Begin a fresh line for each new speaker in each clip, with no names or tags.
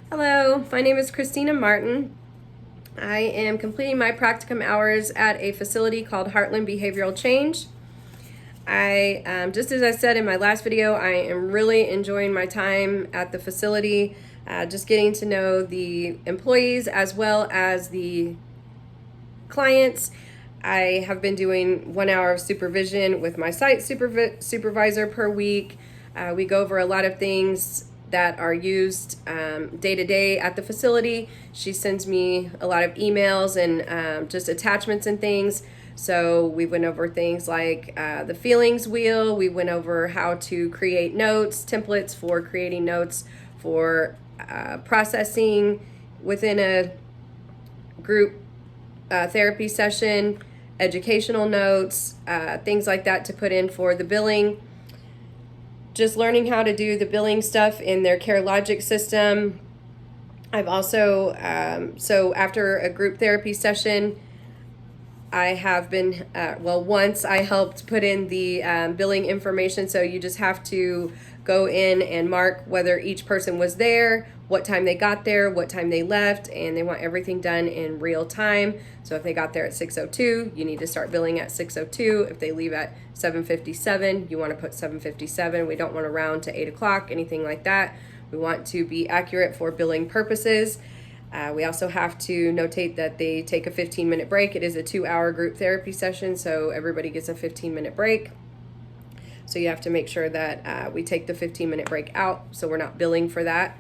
Hello, my name is Christina Martin. I am completing my practicum hours at a facility called Heartland Behavioral Change. Just as I said in my last video, I am really enjoying my time at the facility, just getting to know the employees as well as the clients. I have been doing 1 hour of supervision with my site supervisor per week. We go over a lot of things that are used day to day at the facility. She sends me a lot of emails and just attachments and things. So we went over things like the feelings wheel. We went over how to create notes, templates for creating notes for processing within a group therapy session, educational notes, things like that to put in for the billing. Just learning how to do the billing stuff in their CareLogic system. I've also, so after a group therapy session, I have been, once I helped put in the billing information. So you just have to go in and mark whether each person was there, what time they got there, what time they left, and they want everything done in real time. So if they got there at 6:02, you need to start billing at 6:02. If they leave at 7:57, you want to put 7:57. We don't want to round to 8 o'clock, anything like that. We want to be accurate for billing purposes. We also have to notate that they take a 15-minute break. It is a 2-hour group therapy session, so everybody gets a 15-minute break. So you have to make sure that we take the 15-minute break out, so we're not billing for that.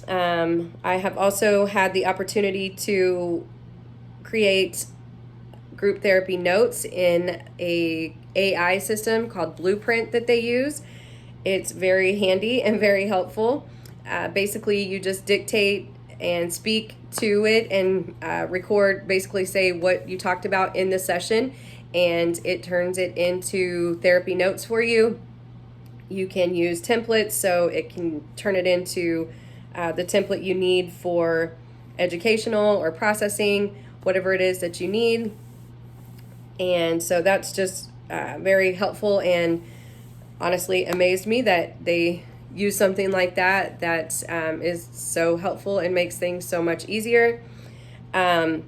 I have also had the opportunity to create group therapy notes in a AI system called Blueprint that they use. It's very handy and very helpful. Basically, you just dictate and speak to it and record, basically say what you talked about in the session, and it turns it into therapy notes for you. You can use templates, so it can turn it into the template you need for educational or processing, whatever it is that you need. And so that's just very helpful, and honestly amazed me that they use something like that is so helpful and makes things so much easier. I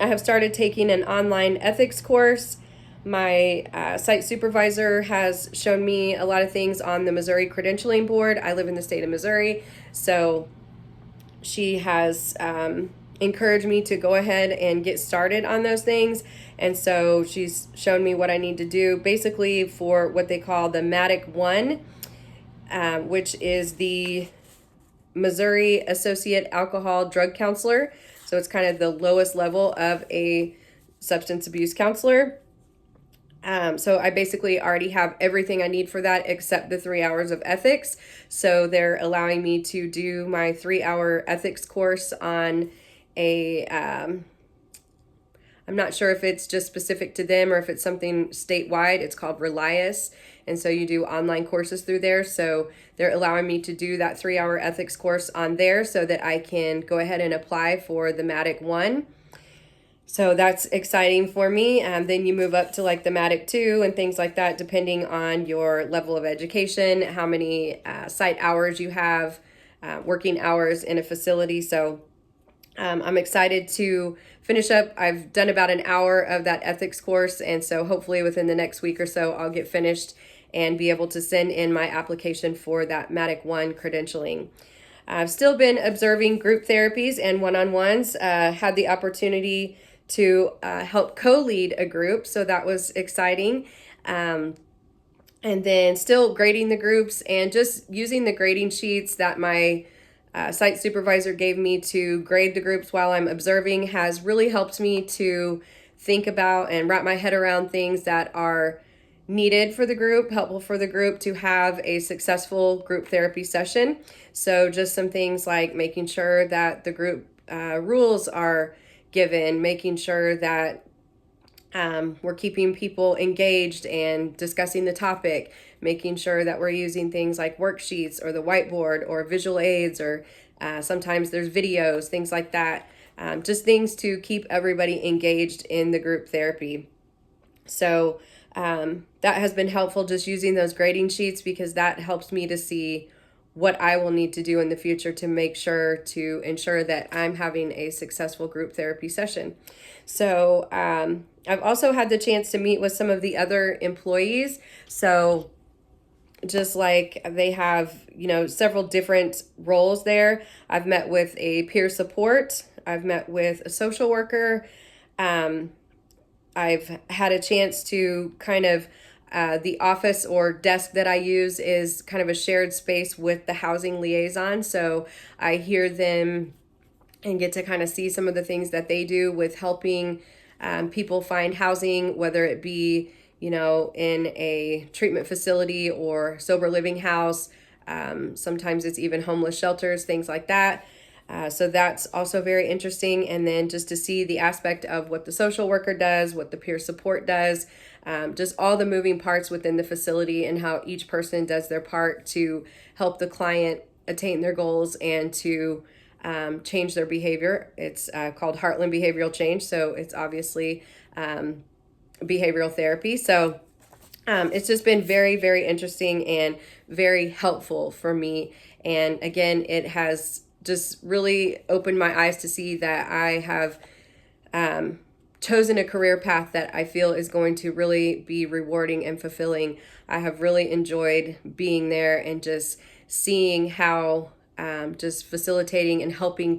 have started taking an online ethics course. My site supervisor has shown me a lot of things on the Missouri Credentialing Board. I live in the state of Missouri, so she has encouraged me to go ahead and get started on those things. And so she's shown me what I need to do basically for what they call the MADIC 1, which is the Missouri Associate Alcohol Drug Counselor. So it's kind of the lowest level of a substance abuse counselor. So I basically already have everything I need for that except the 3 hours of ethics. So they're allowing me to do my 3-hour ethics course on a, I'm not sure if it's just specific to them or if it's something statewide. It's called Relias. And so you do online courses through there. So they're allowing me to do that 3-hour ethics course on there so that I can go ahead and apply for the MADIC 1. So that's exciting for me. Then you move up to like the MADIC 2 and things like that, depending on your level of education, how many site hours you have, working hours in a facility. So I'm excited to finish up. I've done about an hour of that ethics course, and so hopefully within the next week or so, I'll get finished and be able to send in my application for that MADIC 1 credentialing. I've still been observing group therapies and one-on-ones, had the opportunity to help co-lead a group, so that was exciting. And then still grading the groups and just using the grading sheets that my site supervisor gave me to grade the groups while I'm observing has really helped me to think about and wrap my head around things that are needed for the group, helpful for the group to have a successful group therapy session. So just some things like making sure that the group rules are given, making sure that we're keeping people engaged and discussing the topic, making sure that we're using things like worksheets or the whiteboard or visual aids, or sometimes there's videos, things like that. Just things to keep everybody engaged in the group therapy. So that has been helpful, just using those grading sheets, because that helps me to see what I will need to do in the future to make sure to ensure that I'm having a successful group therapy session. So I've also had the chance to meet with some of the other employees. So just like they have, several different roles there. I've met with a peer support. I've met with a social worker. I've had a chance to kind of the office or desk that I use is kind of a shared space with the housing liaison. So I hear them and get to kind of see some of the things that they do with helping people find housing, whether it be, in a treatment facility or sober living house. Sometimes it's even homeless shelters, things like that. So that's also very interesting. And then just to see the aspect of what the social worker does, what the peer support does, just all the moving parts within the facility and how each person does their part to help the client attain their goals and to change their behavior. It's called Heartland Behavioral Change. So it's obviously behavioral therapy. So it's just been very, very interesting and very helpful for me. And again, it has just really opened my eyes to see that I have chosen a career path that I feel is going to really be rewarding and fulfilling. I have really enjoyed being there and just seeing how just facilitating and helping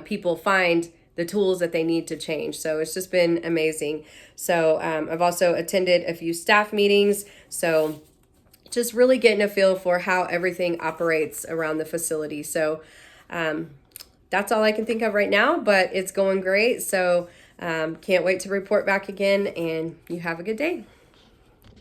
people find the tools that they need to change. So it's just been amazing. So I've also attended a few staff meetings. So just really getting a feel for how everything operates around the facility. So that's all I can think of right now, but it's going great. So can't wait to report back again, and you have a good day.